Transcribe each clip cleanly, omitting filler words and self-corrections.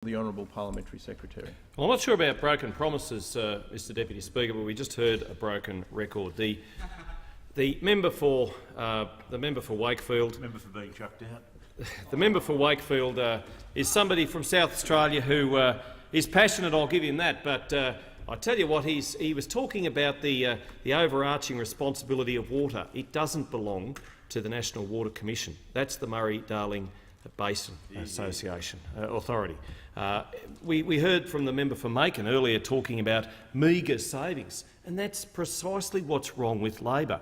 The Honourable Parliamentary Secretary. Well, I'm not sure about broken promises, Mr Deputy Speaker, but we just heard a broken record. The member for Wakefield. Member for being chucked out. The member for Wakefield is somebody from South Australia who is passionate. I'll give him that. But I tell you what, he was talking about the overarching responsibility of water. It doesn't belong to the National Water Commission. That's the Murray-Darling Basin Association Authority. We heard from the member for Macon earlier talking about meagre savings, and that's precisely what's wrong with Labor.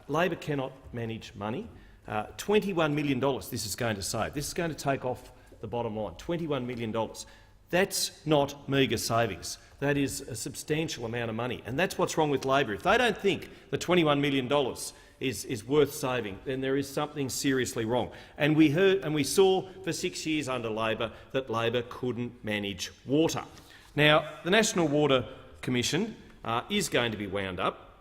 Labor cannot manage money. $21 million this is going to save. This is going to take off the bottom line. $21 million. That's not meagre savings. That is a substantial amount of money, and that's what's wrong with Labor. If they don't think the $21 million is worth saving, then there is something seriously wrong. And we saw for 6 years under Labor that Labor couldn't manage water. Now, the National Water Commission is going to be wound up,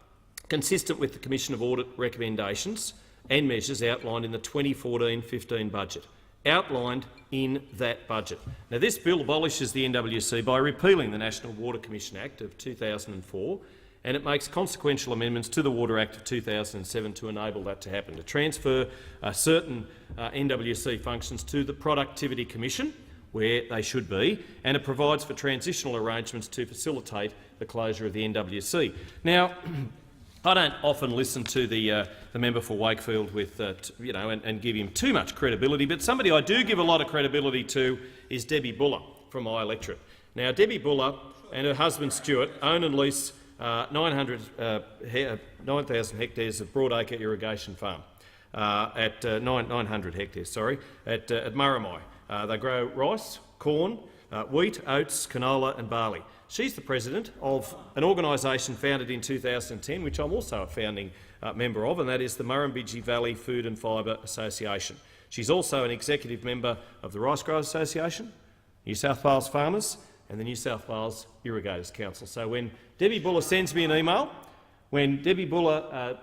consistent with the Commission of Audit recommendations and measures outlined in the 2014-15 budget. Outlined in that budget. Now, this bill abolishes the NWC by repealing the National Water Commission Act of 2004, and it makes consequential amendments to the Water Act of 2007 to enable that to happen, to transfer certain NWC functions to the Productivity Commission, where they should be, and it provides for transitional arrangements to facilitate the closure of the NWC. Now, I don't often listen to the member for Wakefield with, and give him too much credibility, but somebody I do give a lot of credibility to is Debbie Buller from my electorate. Now, Debbie Buller and her husband Stuart own and lease 9,000 hectares of broadacre irrigation farm at 900 hectares, sorry, at Murray. They grow rice, corn, wheat, oats, canola and barley. She's the president of an organisation founded in 2010, which I'm also a founding member of, and that is the Murrumbidgee Valley Food and Fibre Association. She's also an executive member of the Rice Growers Association, New South Wales Farmers and the New South Wales Irrigators Council. So when Debbie Buller sends me an email, when Debbie Buller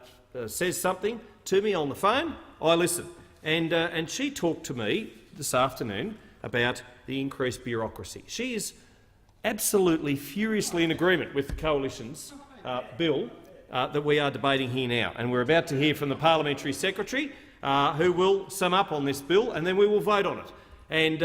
says something to me on the phone, I listen. And she talked to me this afternoon about the increased bureaucracy. She is absolutely furiously in agreement with the Coalition's bill that we are debating here now. And we're about to hear from the Parliamentary Secretary who will sum up on this bill, and then we will vote on it. And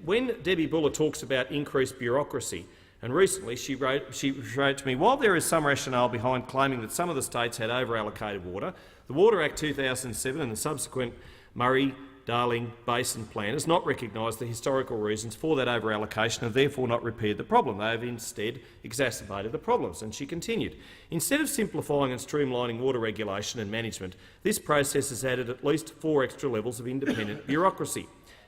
when Debbie Buller talks about increased bureaucracy, and recently she wrote to me, while there is some rationale behind claiming that some of the states had over-allocated water, the Water Act 2007 and the subsequent Murray-Darling Basin Plan has not recognised the historical reasons for that over-allocation and therefore not repaired the problem. They have instead exacerbated the problems. And she continued, instead of simplifying and streamlining water regulation and management, this process has added at least 4 extra levels of independent bureaucracy.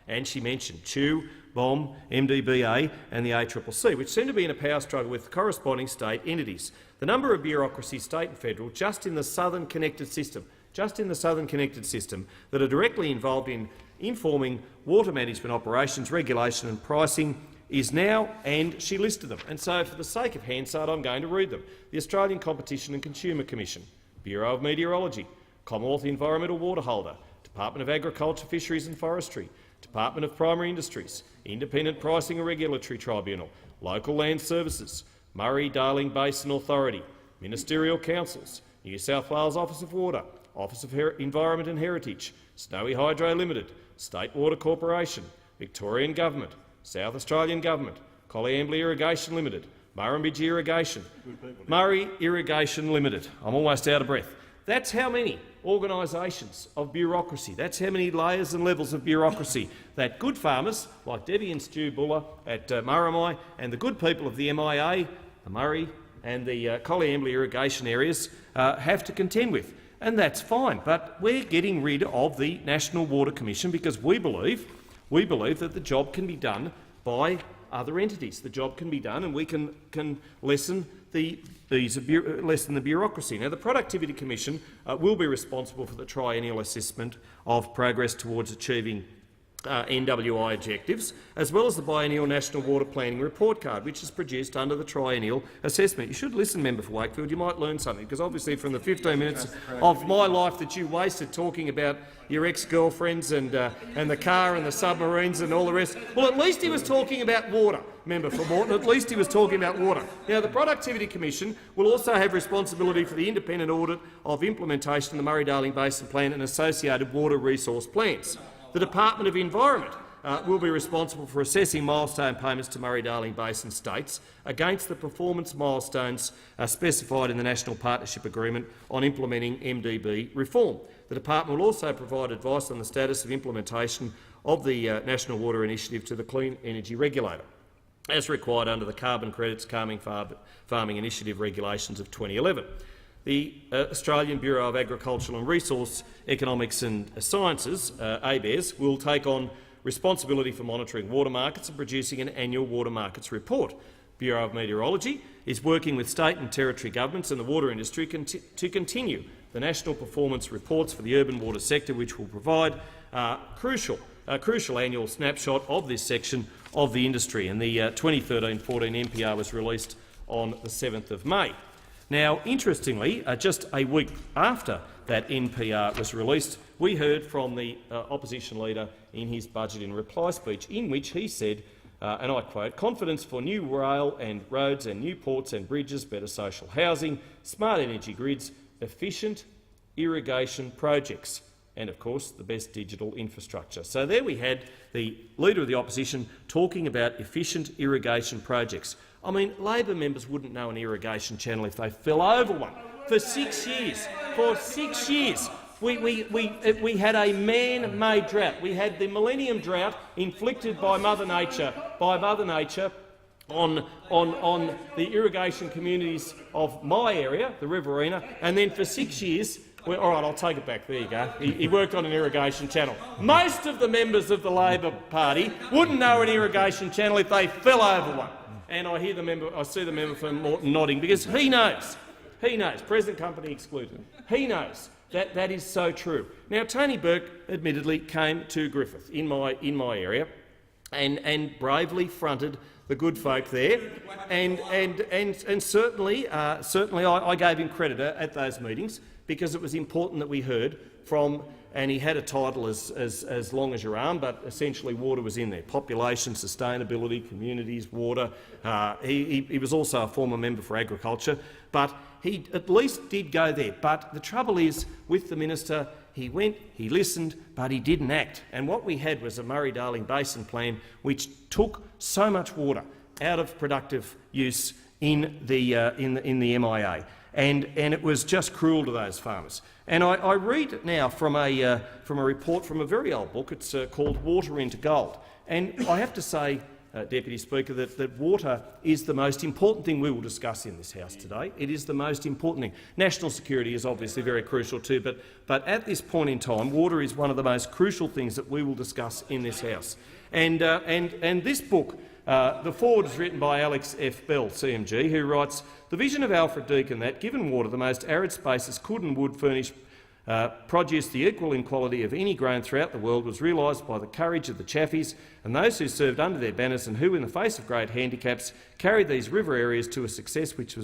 And she mentioned CHU, BOM, MDBA and the ACCC, which seem to be in a power struggle with corresponding state entities. The number of bureaucracies, state and federal, just in the southern connected system, that are directly involved in informing water management operations, regulation and pricing is now, and she listed them. And so for the sake of Hansard, I'm going to read them. The Australian Competition and Consumer Commission, Bureau of Meteorology, Commonwealth Environmental Waterholder, Department of Agriculture, Fisheries and Forestry, Department of Primary Industries, Independent Pricing and Regulatory Tribunal, Local Land Services, Murray-Darling Basin Authority, Ministerial Councils, New South Wales Office of Water, Office of Environment and Heritage, Snowy Hydro Limited, State Water Corporation, Victorian Government, South Australian Government, Colliambly Irrigation Limited, Murrumbidgee Irrigation, Murray Irrigation Limited. I'm almost out of breath. That's how many organisations of bureaucracy, that's how many layers and levels of bureaucracy that good farmers like Debbie and Stu Buller at Murray and the good people of the MIA, the Murray and the Colliambly irrigation areas have to contend with. And that's fine, but we're getting rid of the National Water Commission because we believe that the job can be done by other entities. The job can be done and we can lessen the bureaucracy. Now, the Productivity Commission will be responsible for the triennial assessment of progress towards achieving NWI objectives, as well as the biennial National Water Planning Report Card, which is produced under the triennial assessment. You should listen, Member for Wakefield. You might learn something, because obviously from the 15 minutes of my life that you wasted talking about your ex-girlfriends and the car and the submarines and all the rest, well, at least he was talking about water, Member for Morton. At least he was talking about water. Now, the Productivity Commission will also have responsibility for the independent audit of implementation of the Murray-Darling Basin Plan and associated water resource plans. The Department of Environment will be responsible for assessing milestone payments to Murray-Darling Basin states against the performance milestones specified in the National Partnership Agreement on implementing MDB reform. The department will also provide advice on the status of implementation of the National Water Initiative to the Clean Energy Regulator, as required under the Carbon Credits Farming Initiative Regulations of 2011. The Australian Bureau of Agricultural and Resource Economics and Sciences, ABARES, will take on responsibility for monitoring water markets and producing an annual water markets report. Bureau of Meteorology is working with state and territory governments and the water industry to continue the national performance reports for the urban water sector, which will provide a crucial annual snapshot of this section of the industry. And the 2013-14 NPR was released on the 7th of May. Now, interestingly, just a week after that NPR was released, we heard from the opposition leader in his budget in reply speech, in which he said, and I quote, "Confidence for new rail and roads and new ports and bridges, better social housing, smart energy grids, efficient irrigation projects, and, of course, the best digital infrastructure." So there we had the Leader of the Opposition talking about efficient irrigation projects. I mean, Labor members wouldn't know an irrigation channel if they fell over one. For 6 years, we had a man-made drought. We had the Millennium Drought inflicted by Mother Nature on the irrigation communities of my area, the Riverina, and then for 6 years. Well, all right, I'll take it back. There you go. He worked on an irrigation channel. Most of the members of the Labor Party wouldn't know an irrigation channel if they fell over one. And I see the member for Morton nodding, because he knows, present company excluded, he knows that that is so true. Now, Tony Burke admittedly came to Griffith in my area and bravely fronted the good folk there, and certainly I gave him credit at those meetings, because it was important that we heard from, and he had a title as long as your arm, but essentially water was in there: population, sustainability, communities, water. He was also a former member for agriculture, but he at least did go there. But the trouble is, with the minister, he went, he listened, but he didn't act. And what we had was a Murray-Darling Basin plan which took so much water out of productive use in the MIA. And it was just cruel to those farmers. And I read now from a report from a very old book. It's called Water into Gold. And I have to say, Deputy Speaker, that water is the most important thing we will discuss in this House today. It is the most important thing. National security is obviously very crucial too, but at this point in time, water is one of the most crucial things that we will discuss in this House. And this book, the foreword is written by Alex F. Bell, CMG, who writes, "The vision of Alfred Deakin that, given water, the most arid spaces could and would furnish produce the equal in quality of any grown throughout the world was realised by the courage of the Chaffies and those who served under their banners and who, in the face of great handicaps, carried these river areas to a success which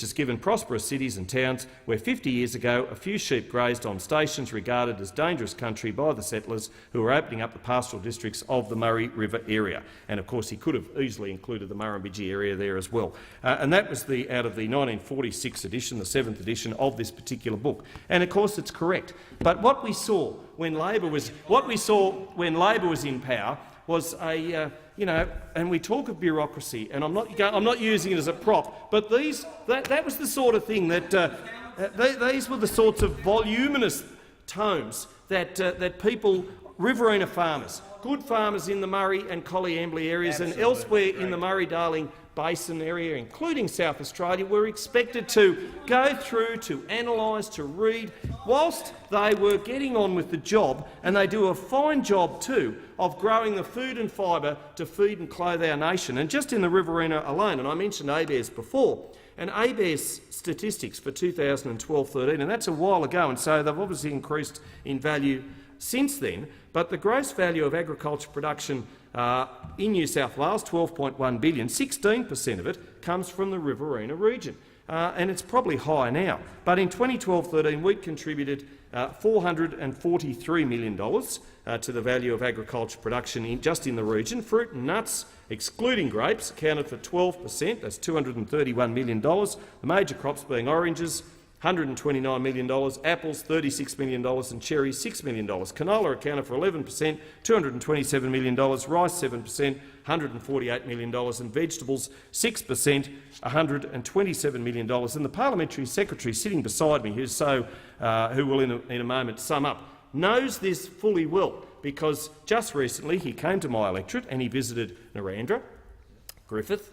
has given prosperous cities and towns where 50 years ago a few sheep grazed on stations regarded as dangerous country by the settlers who were opening up the pastoral districts of the Murray River area." And of course he could have easily included the Murrumbidgee area there as well. And that was out of the 1946 edition, the 7th edition of this particular book. And of course it's correct. But what we saw when Labor was in power was and we talk of bureaucracy, and I'm not using it as a prop, but that was the sort of thing that these were the sorts of voluminous tomes that people, Riverina farmers, good farmers in the Murray and Colliambly areas and elsewhere in the Murray-Darling Basin area, including South Australia, were expected to go through, to analyse, to read, whilst they were getting on with the job, and they do a fine job too of growing the food and fibre to feed and clothe our nation. And just in the Riverina alone, and I mentioned ABARES before, and ABARES statistics for 2012-13, and that's a while ago, and so they've obviously increased in value since then, but the gross value of agriculture production in New South Wales, 12.1 billion, 16% of it comes from the Riverina region. And it's probably higher now. But in 2012-13, wheat contributed $443 million to the value of agriculture production just in the region. Fruit and nuts, excluding grapes, accounted for 12%, that's $231 million. The major crops being oranges, $129 million, apples $36 million and cherries $6 million. Canola accounted for 11%, $227 million, rice 7%, $148 million, and vegetables 6%, $127 million. And the parliamentary secretary sitting beside me, who will in a moment sum up, knows this fully well, because just recently he came to my electorate and he visited Narrandera, Griffith,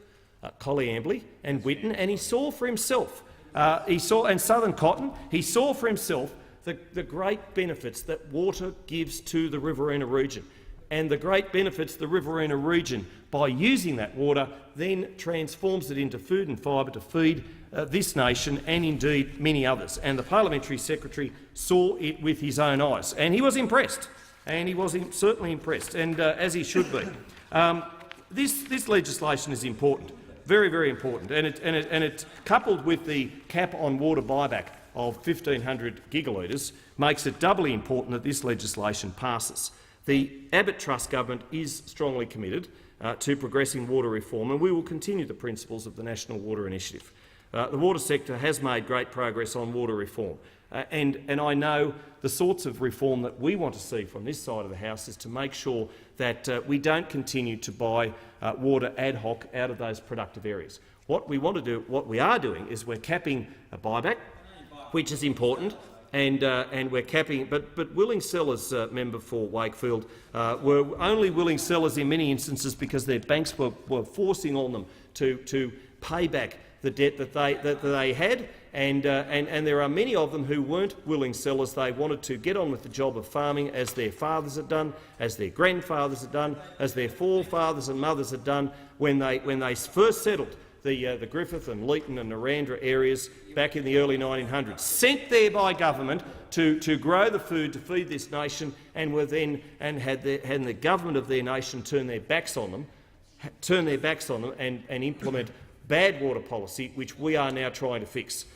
Colliambly and Whitten, and he saw for himself and Southern Cotton, he saw for himself the great benefits that water gives to the Riverina region, and the great benefits the Riverina region, by using that water, then transforms it into food and fibre to feed this nation and indeed many others. And the parliamentary secretary saw it with his own eyes, and he was impressed, and he was certainly impressed, and as he should be. This legislation is important. Very, very important, and it coupled with the cap on water buyback of 1,500 gigalitres, makes it doubly important that this legislation passes. The Abbott Trust government is strongly committed to progressing water reform, and we will continue the principles of the National Water Initiative. The water sector has made great progress on water reform, and I know the sorts of reform that we want to see from this side of the House is to make sure that we don't continue to buy water ad hoc out of those productive areas. What we want to do, what we are doing, is we're capping a buyback, which is important, and we're capping. But willing sellers, member for Wakefield, were only willing sellers in many instances because their banks were forcing on them to pay back the debt that they had, and there are many of them who weren't willing sellers. They wanted to get on with the job of farming as their fathers had done, as their grandfathers had done, as their forefathers and mothers had done when they first settled the Griffith and Leeton and Narrandera areas back in the early 1900s, sent there by government to grow the food to feed this nation, and had the government of their nation turn their backs on them and implement bad water policy, which we are now trying to fix.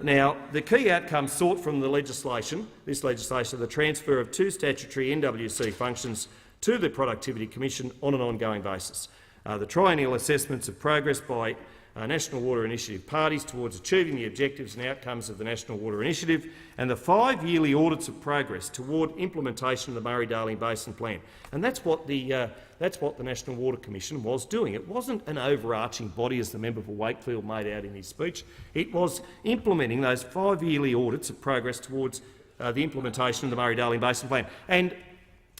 Now, the key outcomes sought from this legislation, the transfer of 2 statutory NWC functions to the Productivity Commission on an ongoing basis, the triennial assessments of progress by National Water Initiative parties towards achieving the objectives and outcomes of the National Water Initiative, and the 5-yearly audits of progress toward implementation of the Murray-Darling Basin Plan. And that's what the National Water Commission was doing. It wasn't an overarching body, as the member for Wakefield made out in his speech. It was implementing those 5-yearly audits of progress towards the implementation of the Murray-Darling Basin Plan. And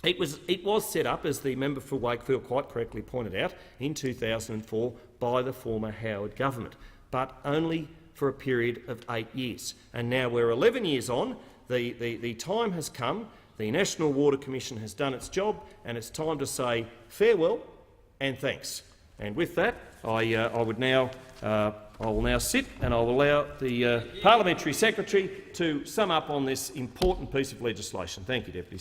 it was set up, as the member for Wakefield quite correctly pointed out, in 2004 by the former Howard government, but only for a period of 8 years. And now we're 11 years on. The time has come. The National Water Commission has done its job, and it's time to say farewell and thanks. And with that, I will now sit, and I will allow the parliamentary secretary to sum up on this important piece of legislation. Thank you, Deputy.